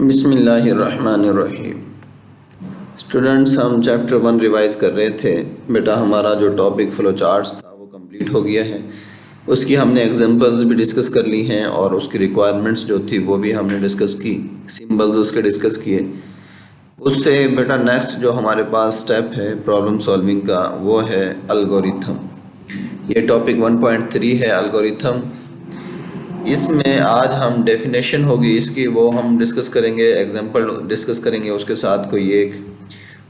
बिस्मिल्लाहिर्रहमानिर्रहीम। स्टूडेंट्स, हम chapter 1 revise कर रहे थे। बेटा हमारा जो टॉपिक फ़्लो चार्ट्स था वो कंप्लीट हो गया है। उसकी हमने एग्जांपल्स भी डिस्कस कर ली हैं और उसकी रिक्वायरमेंट्स जो थी वो भी हमने डिस्कस की, सिंबल्स उसके डिस्कस किए। उससे बेटा नेक्स्ट जो हमारे पास स्टेप है प्रॉब्लम सॉल्विंग का वो है अलगोरिथम। ये टॉपिक 1.3 है अलगोरिथम। इसमें आज हम डेफिनेशन होगी इसकी वो हम डिस्कस करेंगे, एग्जांपल डिस्कस करेंगे उसके साथ कोई एक,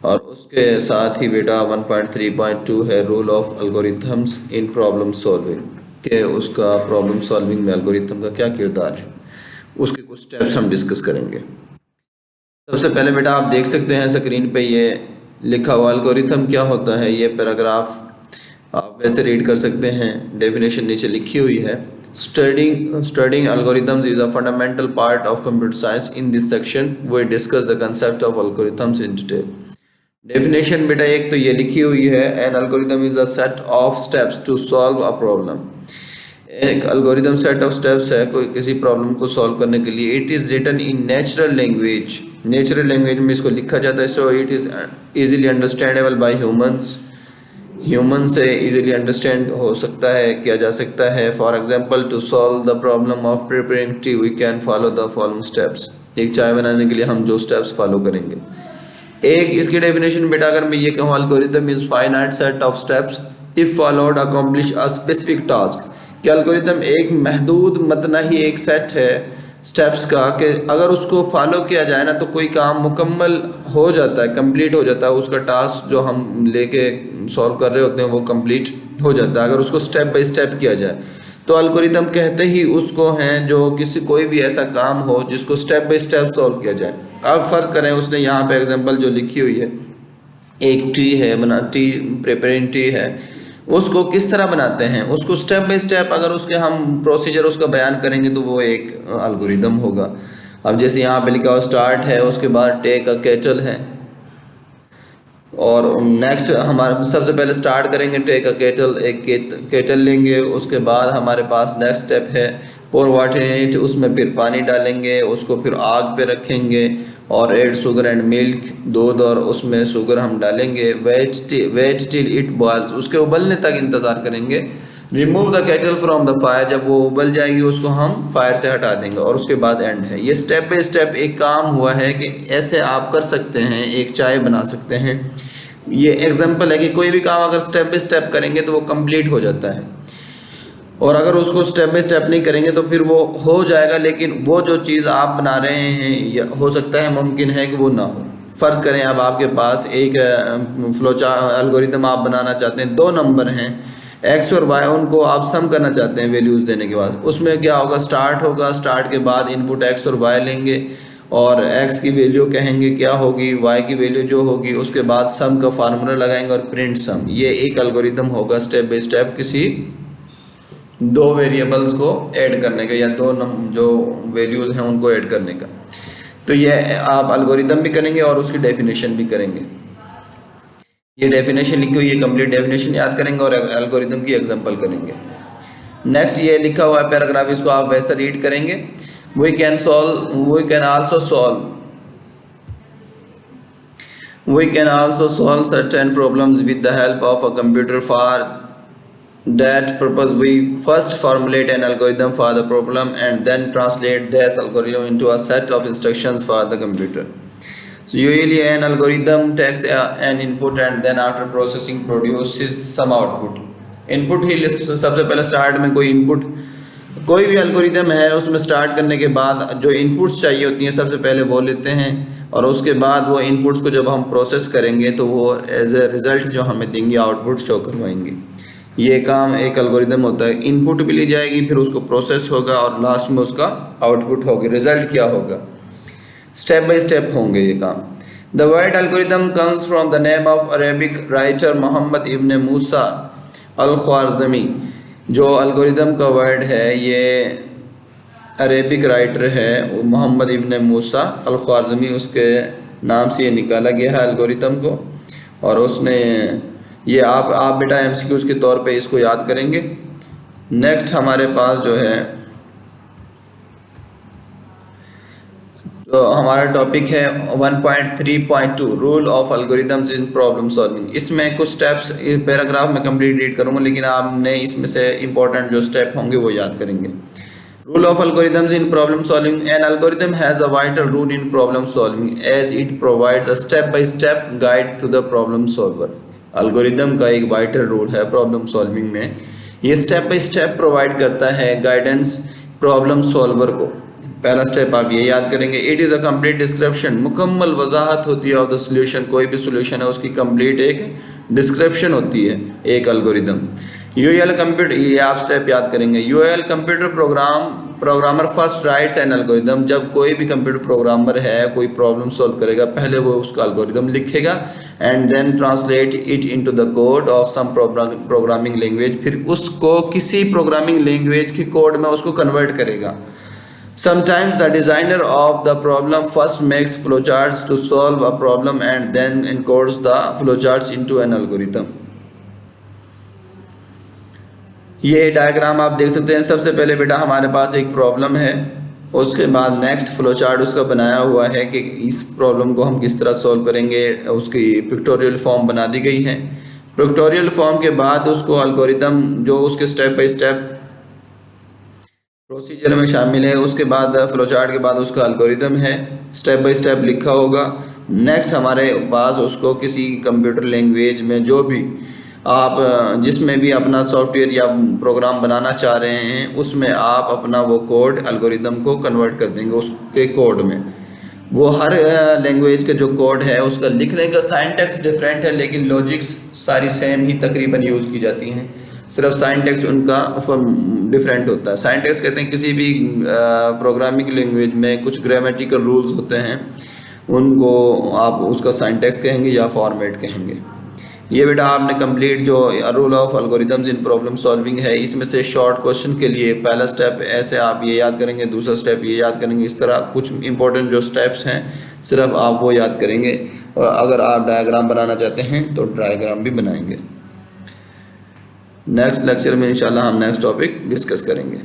और उसके साथ ही बेटा 1.3.2 है rule of algorithms in problem solving, कि उसका प्रॉब्लम सॉल्विंग में अलगोरिथम का क्या किरदार है, उसके कुछ स्टेप्स हम डिस्कस करेंगे। सबसे पहले बेटा आप देख सकते हैं स्क्रीन पे ये लिखा हुआ अलगोरिथम क्या होता है। ये पैराग्राफ आप वैसे रीड कर सकते हैं, डेफिनेशन नीचे लिखी हुई है। Studying algorithms is a fundamental part of computer science. In this section, we discuss the concept of algorithms in detail. Definition बेटा एक तो ये लिखी हुई है, an algorithm is a set of steps to solve a problem. एक algorithm set of steps है कोई किसी प्रॉब्लम को सॉल्व करने के लिए। It is written in natural language. Natural language में इसको लिखा जाता है, so it is easily understandable by humans. Human से इजीली अंडरस्टैंड हो सकता है, किया जा सकता है। For example, to solve the problem of preparing tea we can follow the following steps. एक चाय बनाने के लिए हम जो स्टेप्स फॉलो करेंगे। एक इसकी डेफिनेशन बेटा अगर मैं ये कहूँ, algorithm is finite set of steps if followed accomplish a specific task. कि एल्गोरिथम एक महदूद मतलब ही एक सेट है स्टेप्स का, कि अगर उसको फॉलो किया जाए ना तो कोई काम मुकम्मल हो जाता है, कंप्लीट हो जाता है। उसका टास्क जो हम लेके सॉल्व कर रहे होते हैं वो कंप्लीट हो जाता है अगर उसको स्टेप बाय स्टेप किया जाए। तो एल्गोरिथम कहते ही उसको हैं जो किसी कोई भी ऐसा काम हो जिसको स्टेप बाय स्टेप सॉल्व किया जाए। अब फ़र्ज़ करें उसने यहाँ पे एग्जांपल जो लिखी हुई है, एक टी है बना टी प्रिपेयरिंग टी है, उसको किस तरह बनाते हैं, उसको स्टेप बाय स्टेप अगर उसके हम प्रोसीजर उसका बयान करेंगे तो वो एक एल्गोरिथम होगा। अब जैसे यहाँ पे लिखा हुआ स्टार्ट है, उसके बाद टेक अ केटल है, और नेक्स्ट हमारे सबसे पहले स्टार्ट करेंगे टेक अ केटल, एक केटल लेंगे। उसके बाद हमारे पास नेक्स्ट स्टेप है पोर वाटर इन इट, उसमें फिर पानी डालेंगे, उसको फिर आग पे रखेंगे और ऐड शुगर एंड मिल्क, दूध और उसमें शुगर हम डालेंगे। वेट टिल इट बॉयल्स, उसके उबलने तक इंतज़ार करेंगे। Remove the kettle from the fire, जब वो उबल जाएगी उसको हम फायर से हटा देंगे, और उसके बाद एंड है। ये स्टेप बाय स्टेप एक काम हुआ है कि ऐसे आप कर सकते हैं, एक चाय बना सकते हैं। ये एग्जांपल है कि कोई भी काम अगर स्टेप बाय स्टेप करेंगे तो वो कंप्लीट हो जाता है, और अगर उसको स्टेप बाय स्टेप नहीं करेंगे तो फिर वो हो जाएगा, लेकिन वो जो चीज़ आप बना रहे हैं हो सकता है मुमकिन है कि वो ना हो। फ़र्ज़ करें अब आपके पास एक फ्लो चार्ट एल्गोरिथम आप बनाना चाहते हैं, दो नंबर हैं एक्स और वाई, उनको आप सम करना चाहते हैं वैल्यूज़ देने के बाद। उसमें क्या होगा, स्टार्ट होगा, स्टार्ट के बाद इनपुट एक्स और वाई लेंगे और एक्स की वैल्यू कहेंगे क्या होगी, वाई की वैल्यू जो होगी, उसके बाद सम का फार्मूला लगाएंगे और प्रिंट सम। ये एक एल्गोरिथम होगा स्टेप बाय स्टेप किसी दो वेरिएबल्स को ऐड करने का, या दो जो वैल्यूज़ हैं उनको ऐड करने का। तो ये आप एल्गोरिथम भी करेंगे और उसकी डेफिनेशन भी करेंगे। ये डेफिनेशन लिखी हुई है, कंप्लीट डेफिनेशन याद करेंगे और एल्गोरिथम की एग्जांपल करेंगे। नेक्स्ट ये लिखा हुआ है पैराग्राफ, इसको आप वैसे रीड करेंगे। We can also solve certain problems with the help of a computer. For that purpose we first formulate an algorithm for the problem and then translate that algorithm into a set of instructions for the computer. So usually an algorithm takes an input and then after processing produces some output. Input he list, सबसे पहले start में कोई input, कोई भी algorithm है उसमें start करने के बाद जो इनपुट्स चाहिए होती हैं सबसे पहले वो लेते हैं, और उसके बाद वो इनपुट्स को जब हम प्रोसेस करेंगे तो वो एज ए रिज़ल्ट जो हमें देंगे आउटपुट शो करवाएंगे। ये काम एक एल्गोरिथम होता है। इनपुट भी ली जाएगी, फिर उसको प्रोसेस होगा और लास्ट में उसका आउटपुट होगी, रिजल्ट क्या होगा, स्टेप बाय स्टेप होंगे ये काम। The word algorithm comes from the name of Arabic writer Muhammad ibn Musa al Khwarizmi. जो एल्गोरिथम का वर्ड है ये अरेबिक राइटर है मोहम्मद इब्न मूसा अल ख्वारज़मी, उसके नाम से ये निकाला गया है एल्गोरिथम को। और उसने ये आप बेटा एमसीक्यूज़ के तौर पे इसको याद करेंगे। नेक्स्ट हमारे पास जो है तो हमारा टॉपिक है 1.3.2 rule of algorithms in problem solving. इसमें कुछ स्टेप्स पैराग्राफ में कंप्लीट रीड करूंगा, लेकिन आपने इसमें से इंपॉर्टेंट जो स्टेप होंगे वो याद करेंगे। Rule of algorithms in problem solving. An algorithm has a vital rule in problem solving as it provides a step by step guide to the problem solver. Algorithm का एक वाइटल रूल है problem solving में, ये step by step provide करता है guidance problem solver को। पहला step आप ये याद करेंगे, it is a complete description, मुकम्मल वजाहत होती है ऑफ द सोल्यूशन। कोई भी सोल्यूशन है उसकी कंप्लीट एक डिस्क्रिप्शन होती है एक एल्गोरिदम। यूएल कंप्यूटर, ये आप स्टेप याद करेंगे। यूएल computer programmer first writes an algorithm. जब कोई भी कंप्यूटर प्रोग्रामर है कोई प्रॉब्लम सॉल्व करेगा, पहले वो उसका एल्गोरिदम लिखेगा and then translate it into the code of some programming language. फिर उसको किसी प्रोग्रामिंग लैंग्वेज के कोड में उसको कन्वर्ट करेगा। Sometimes the designer of the problem first makes flowcharts to solve a problem and then encodes the flowcharts into an algorithm. ये diagram आप देख सकते हैं। सबसे पहले बेटा हमारे पास एक प्रॉब्लम है, उसके बाद नेक्स्ट फ्लोचार्ट उसका बनाया हुआ है कि इस प्रॉब्लम को हम किस तरह सॉल्व करेंगे। उसकी पिक्टोरियल फॉर्म बना दी गई है। पिक्टोरियल फॉर्म के बाद उसको एल्गोरिदम जो उसके स्टेप बाय स्टेप प्रोसीजर में शामिल है, उसके बाद फ्लोचार्ट के बाद उसका एल्गोरिदम है, स्टेप बाय स्टेप लिखा होगा। नेक्स्ट हमारे पास उसको किसी कंप्यूटर लैंग्वेज में जो भी आप जिसमें भी अपना सॉफ्टवेयर या प्रोग्राम बनाना चाह रहे हैं उसमें आप अपना वो कोड एल्गोरिदम को कन्वर्ट कर देंगे उसके कोड में। वो हर लैंग्वेज के जो कोड है उसका लिखने का सिंटैक्स डिफरेंट है, लेकिन लॉजिक्स सारी सेम ही तकरीबन यूज़ की जाती हैं, सिर्फ सिंटैक्स उनका डिफरेंट होता है। सिंटैक्स कहते हैं किसी भी प्रोग्रामिंग लैंग्वेज में कुछ ग्रामेटिकल रूल्स होते हैं, उनको आप उसका सिंटैक्स कहेंगे या फॉर्मेट कहेंगे। ये बेटा आपने कंप्लीट जो rule of algorithms in problem solving है, इसमें से शॉर्ट क्वेश्चन के लिए पहला स्टेप ऐसे आप ये याद करेंगे, दूसरा स्टेप ये याद करेंगे। इस तरह कुछ इंपॉर्टेंट जो स्टेप्स हैं सिर्फ आप वो याद करेंगे, और अगर आप डायग्राम बनाना चाहते हैं तो डायग्राम भी बनाएंगे। नेक्स्ट लेक्चर में इंशाल्लाह हम नेक्स्ट टॉपिक डिस्कस करेंगे।